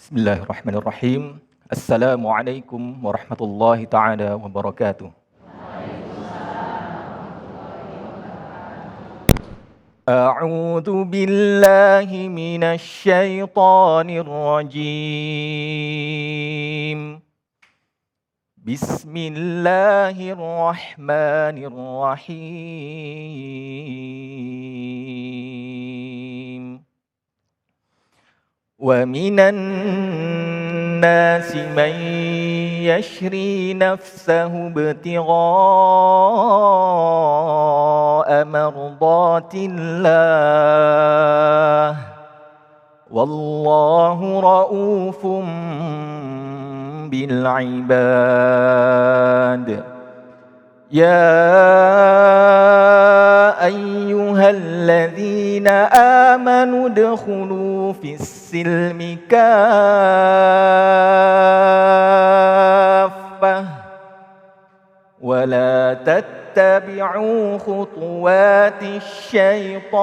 Bismillahirrahmanirrahim. Assalamualaikum warahmatullahi taala wabarakatuh. A'udzu billahi minasy syaithanir rajim. Bismillahirrahmanirrahim. ومن الناس من يشري نفسه ابتغاء مرضات الله والله رؤوف بالعباد يا أيها الذين آمنوا ادخلوا في السلم كافة ولا تتبعوا خطوات الشيطان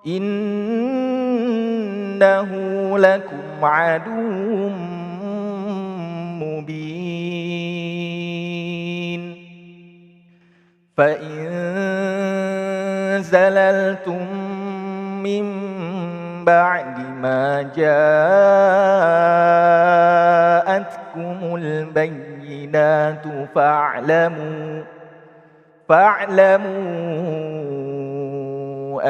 إنه لكم عدو مبين فإن زللتم من بعد ما جاءتكم البينات فاعلموا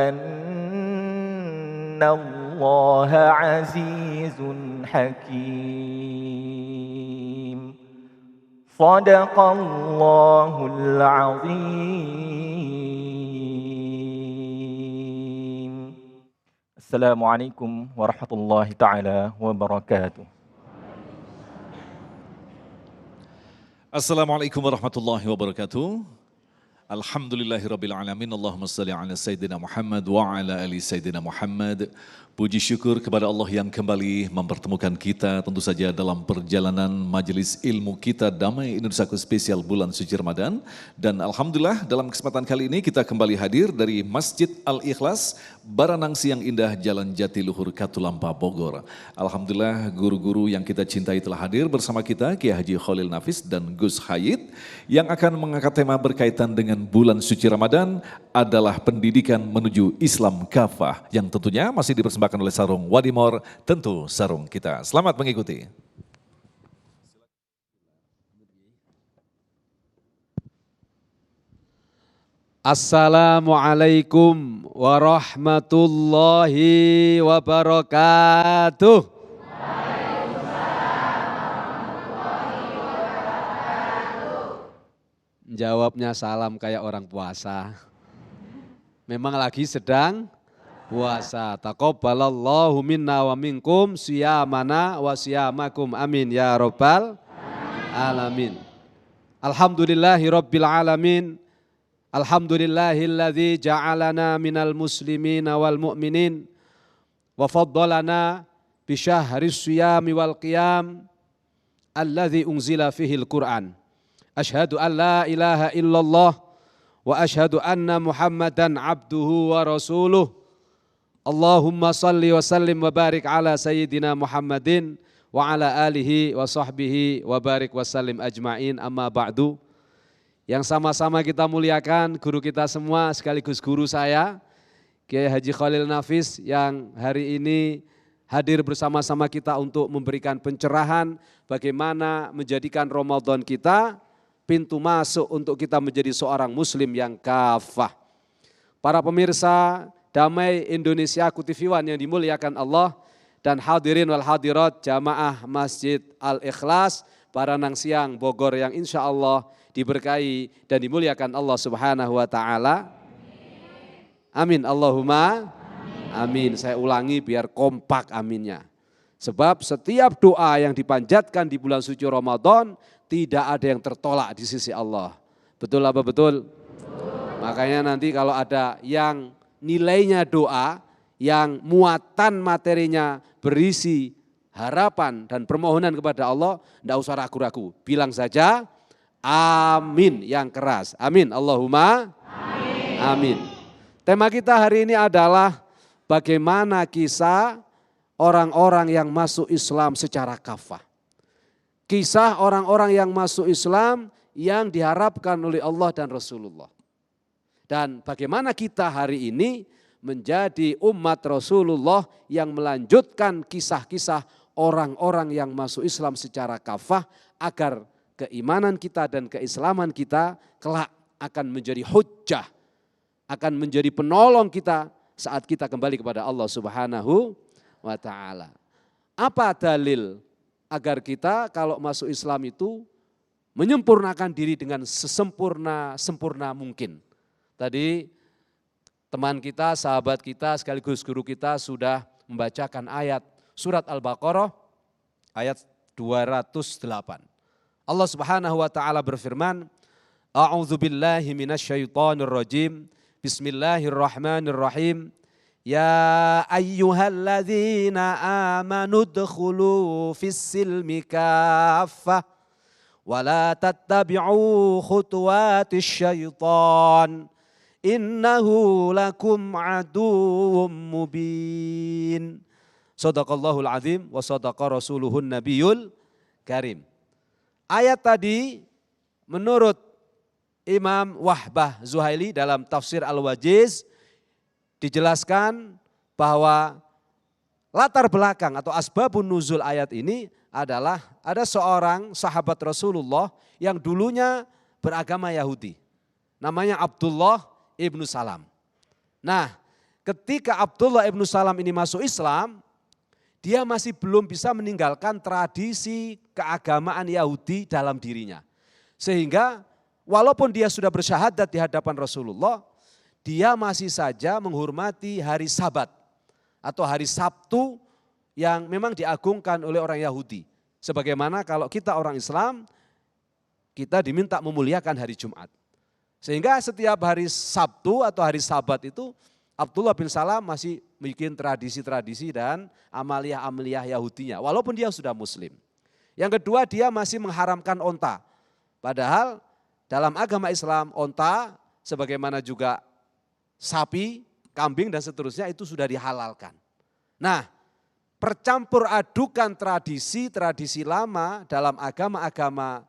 أن الله عزيز حكيم صدق الله العظيم. Assalamualaikum warahmatullahi taala wabarakatuh. Assalamualaikum warahmatullahi wabarakatuh. Alhamdulillahirabbil alamin. Allahumma shalli ala sayyidina Muhammad wa ala ali sayyidina Muhammad. Puji syukur kepada Allah yang kembali mempertemukan kita tentu saja dalam perjalanan majelis ilmu kita Damai Indonesiaku spesial bulan suci Ramadan. Dan alhamdulillah dalam kesempatan kali ini kita kembali hadir dari Masjid Al-Ikhlas, Baranangsi yang indah, Jalan Jatiluhur, Katulampa, Bogor. Alhamdulillah guru-guru yang kita cintai telah hadir bersama kita, Kiai Haji Khalil Nafis dan Gus Hayid, yang akan mengangkat tema berkaitan dengan bulan suci Ramadan adalah pendidikan menuju Islam kafah, yang tentunya masih dipersembahkan oleh Sarung Wadimor, tentu Sarung kita. Selamat mengikuti. Assalamualaikum warahmatullahi wabarakatuh. Jawabnya salam kayak orang puasa. Memang lagi sedang puasa. Taqabbalallahu minna wa minkum siyamana wa siyamakum. Amin ya rabbal alamin. Alhamdulillahi rabbil alamin. Alhamdulillahilladzi ja'alana minal muslimina wal mu'minin wa faddalana bi syahris siyami wal qiyam alladzi unzila fihil Qur'an. Asyhadu an la ilaha illallah wa asyhadu anna Muhammadan abduhu wa rasuluh. Allahumma salli wa sallim wa barik ala sayyidina Muhammadin wa ala alihi wa sahbihi wa barik wa sallim ajma'in, amma ba'du. Yang sama-sama kita muliakan guru kita semua sekaligus guru saya, Kiai Haji Khalil Nafis, yang hari ini hadir bersama-sama kita untuk memberikan pencerahan bagaimana menjadikan Ramadan kita pintu masuk untuk kita menjadi seorang muslim yang kafah. Para pemirsa Damai Indonesiaku TV One yang dimuliakan Allah, dan hadirin wal hadirat jamaah Masjid Al-Ikhlas Baranangsi Bogor yang insya Allah diberkahi dan dimuliakan Allah Subhanahu wa ta'ala. Amin Allahumma amin. Saya ulangi biar kompak aminnya. Sebab setiap doa yang dipanjatkan di bulan suci Ramadan tidak ada yang tertolak di sisi Allah. Betul apa betul? Makanya nanti kalau ada yang nilainya doa, yang muatan materinya berisi harapan dan permohonan kepada Allah, tidak usah ragu-ragu. Bilang saja amin yang keras. Amin Allahumma amin. Tema kita hari ini adalah bagaimana kisah orang-orang yang masuk Islam secara kafah. Kisah orang-orang yang masuk Islam yang diharapkan oleh Allah dan Rasulullah. Dan bagaimana kita hari ini menjadi umat Rasulullah yang melanjutkan kisah-kisah orang-orang yang masuk Islam secara kafah agar keimanan kita dan keislaman kita kelak akan menjadi hujjah, akan menjadi penolong kita saat kita kembali kepada Allah Subhanahu wa ta'ala. Apa dalil agar kita kalau masuk Islam itu menyempurnakan diri dengan sesempurna mungkin? Tadi teman kita, sahabat kita, sekaligus guru kita sudah membacakan ayat surat Al-Baqarah ayat 208. Allah Subhanahu wa taala berfirman, A'udzubillahi minasyaitonir rajim. Bismillahirrahmanirrahim. Ya ayyuhalladzina amanu dkhulu fis-silmi kaffah wa la tattabi'u khutuwatis syaitan. Innahu lakum aduwwum mubin. Shadaqallahul azim wa shadaqa rasuluhun nabiyul karim. Ayat tadi menurut Imam Wahbah Zuhaili dalam tafsir Al-Wajiz dijelaskan bahwa latar belakang atau asbabun nuzul ayat ini adalah ada seorang sahabat Rasulullah yang dulunya beragama Yahudi. Namanya Abdullah ibnu Salam. Nah, ketika Abdullah ibnu Salam ini masuk Islam, dia masih belum bisa meninggalkan tradisi keagamaan Yahudi dalam dirinya. Sehingga walaupun dia sudah bersyahadat di hadapan Rasulullah, dia masih saja menghormati hari Sabat atau hari Sabtu yang memang diagungkan oleh orang Yahudi. Sebagaimana kalau kita orang Islam, kita diminta memuliakan hari Jumat. Sehingga setiap hari Sabtu atau hari Sabat itu Abdullah bin Salam masih bikin tradisi-tradisi dan amaliyah-amaliyah Yahudinya walaupun dia sudah muslim. Yang kedua, dia masih mengharamkan onta. Padahal dalam agama Islam onta sebagaimana juga sapi, kambing dan seterusnya itu sudah dihalalkan. Nah, percampur adukan tradisi lama dalam agama-agama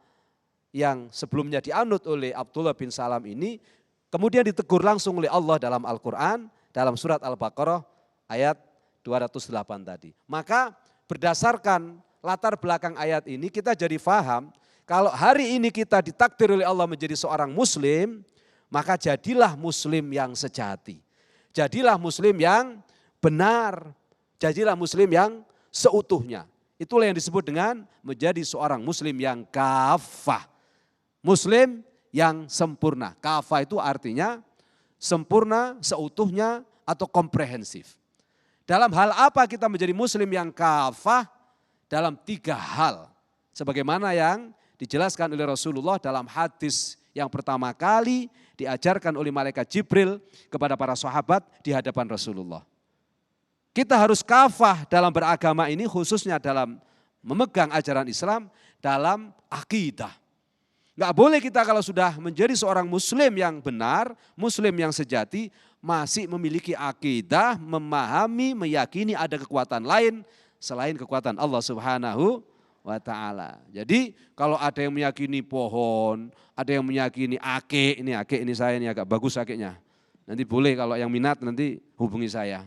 yang sebelumnya dianut oleh Abdullah bin Salam ini kemudian ditegur langsung oleh Allah dalam Al-Quran dalam surat Al-Baqarah ayat 208 tadi. Maka berdasarkan latar belakang ayat ini kita jadi faham kalau hari ini kita ditakdir oleh Allah menjadi seorang muslim, maka jadilah muslim yang sejati. Jadilah muslim yang benar, jadilah muslim yang seutuhnya. Itulah yang disebut dengan menjadi seorang muslim yang kafah. Muslim yang sempurna. Kafah itu artinya sempurna, seutuhnya atau komprehensif. Dalam hal apa kita menjadi muslim yang kafah? Dalam 3 hal. Sebagaimana yang dijelaskan oleh Rasulullah dalam hadis yang pertama kali diajarkan oleh malaikat Jibril kepada para sahabat di hadapan Rasulullah. Kita harus kafah dalam beragama ini khususnya dalam memegang ajaran Islam dalam akidah. Enggak boleh kita kalau sudah menjadi seorang muslim yang benar, muslim yang sejati, masih memiliki akidah, memahami, meyakini ada kekuatan lain selain kekuatan Allah Subhanahu wa ta'ala. Jadi kalau ada yang meyakini pohon, ada yang meyakini ake ini saya ini agak bagus akeknya. Nanti boleh kalau yang minat nanti hubungi saya.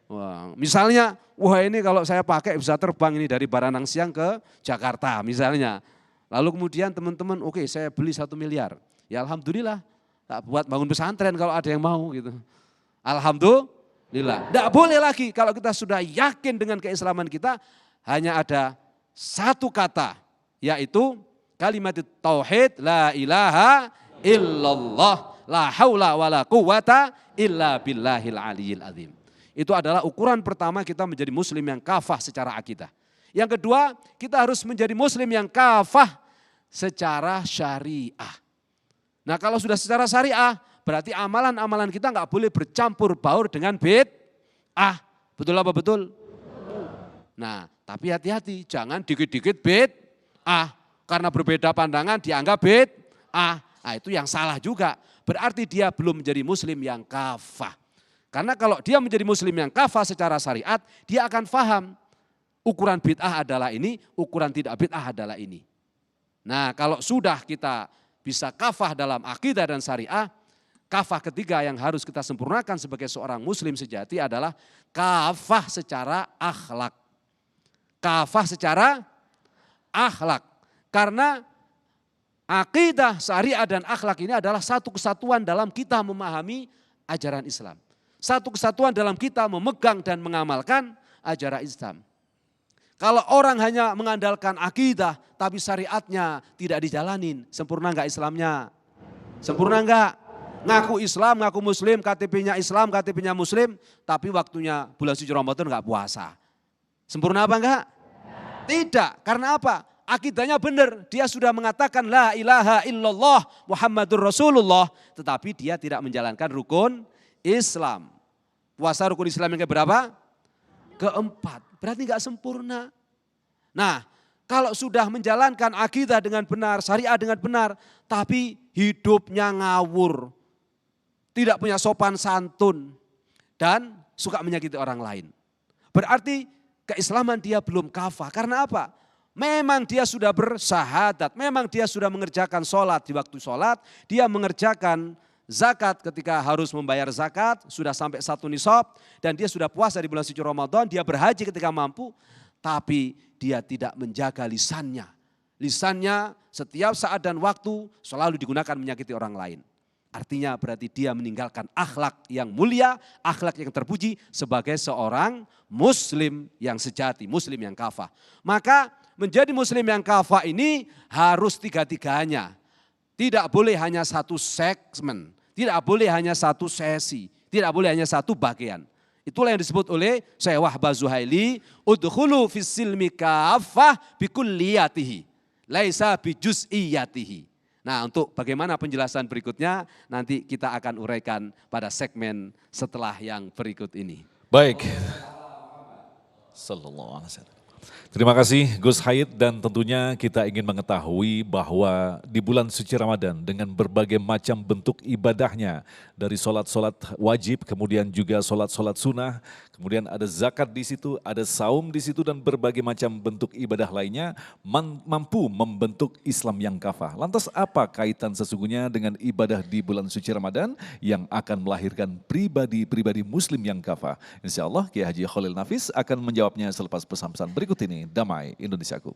Wah, misalnya, ini kalau saya pakai bisa terbang ini dari Baranang Siang ke Jakarta misalnya. Lalu kemudian teman-teman, oke, saya beli 1 miliar. Ya alhamdulillah, tak buat bangun pesantren kalau ada yang mau gitu. Alhamdulillah. Tidak boleh lagi kalau kita sudah yakin dengan keislaman kita, hanya ada satu kata, yaitu kalimat tauhid, la ilaha illallah, la haula wa la quwata illa billahil aliyil azim. Itu adalah ukuran pertama kita menjadi muslim yang kafah secara akidah. Yang kedua, kita harus menjadi muslim yang kafah secara syariah. Nah kalau sudah secara syariah, berarti amalan-amalan kita nggak boleh bercampur baur dengan bid'ah. Betul apa betul? Nah tapi hati-hati, jangan dikit-dikit bid'ah. Karena berbeda pandangan dianggap bid'ah. Nah itu yang salah juga. Berarti dia belum menjadi muslim yang kafah. Karena kalau dia menjadi muslim yang kafah secara syariat, dia akan paham ukuran bid'ah adalah ini, ukuran tidak bid'ah adalah ini. Nah, kalau sudah kita bisa kafah dalam akidah dan syariah, kafah ketiga yang harus kita sempurnakan sebagai seorang muslim sejati adalah kafah secara akhlak. Kafah secara akhlak. Karena akidah, syariah dan akhlak ini adalah satu kesatuan dalam kita memahami ajaran Islam. Satu kesatuan dalam kita memegang dan mengamalkan ajaran Islam. Kalau orang hanya mengandalkan akidah tapi syariatnya tidak dijalanin, sempurna enggak Islamnya? Sempurna enggak? Ngaku Islam, ngaku Muslim, KTP-nya Islam, KTP-nya Muslim, tapi waktunya bulan suci Ramadan enggak puasa. Sempurna apa enggak? Tidak, karena apa? Akidahnya benar, dia sudah mengatakan la ilaha illallah Muhammadur Rasulullah, tetapi dia tidak menjalankan rukun Islam. Puasa rukun Islam yang keberapa? Keempat, berarti enggak sempurna. Nah, kalau sudah menjalankan akidah dengan benar, syariah dengan benar, tapi hidupnya ngawur, tidak punya sopan santun, dan suka menyakiti orang lain. Berarti keislaman dia belum kafah. Karena apa? Memang dia sudah bersyahadat, memang dia sudah mengerjakan sholat di waktu sholat, dia mengerjakan zakat ketika harus membayar zakat, sudah sampai 1 nisab, dan dia sudah puasa di bulan suci Ramadan, dia berhaji ketika mampu, tapi dia tidak menjaga lisannya. Lisannya setiap saat dan waktu selalu digunakan menyakiti orang lain. Artinya berarti dia meninggalkan akhlak yang mulia, akhlak yang terpuji sebagai seorang muslim yang sejati, muslim yang kafah. Maka menjadi muslim yang kafah ini harus tiga-tiganya. Tidak boleh hanya satu segmen, tidak boleh hanya satu sesi, tidak boleh hanya satu bagian. Itulah yang disebut oleh Syekh Wahbah Zuhaili, udkhulu fis silmi kafah bikulliyatihi, laisa bijuz'iyatihi. Nah, untuk bagaimana penjelasan berikutnya nanti kita akan uraikan pada segmen setelah yang berikut ini. Baik. Sallallahu alaihi wasallam. Terima kasih Gus Haid, dan tentunya kita ingin mengetahui bahwa di bulan suci Ramadan dengan berbagai macam bentuk ibadahnya, dari sholat-sholat wajib, kemudian juga sholat-sholat sunnah, kemudian ada zakat di situ, ada saum di situ, dan berbagai macam bentuk ibadah lainnya mampu membentuk Islam yang kafah. Lantas apa kaitan sesungguhnya dengan ibadah di bulan suci Ramadan yang akan melahirkan pribadi-pribadi muslim yang kafah? Insya Allah Kiai Haji Khalil Nafis akan menjawabnya selepas pesan-pesan berikut ini. Damai Indonesiaku.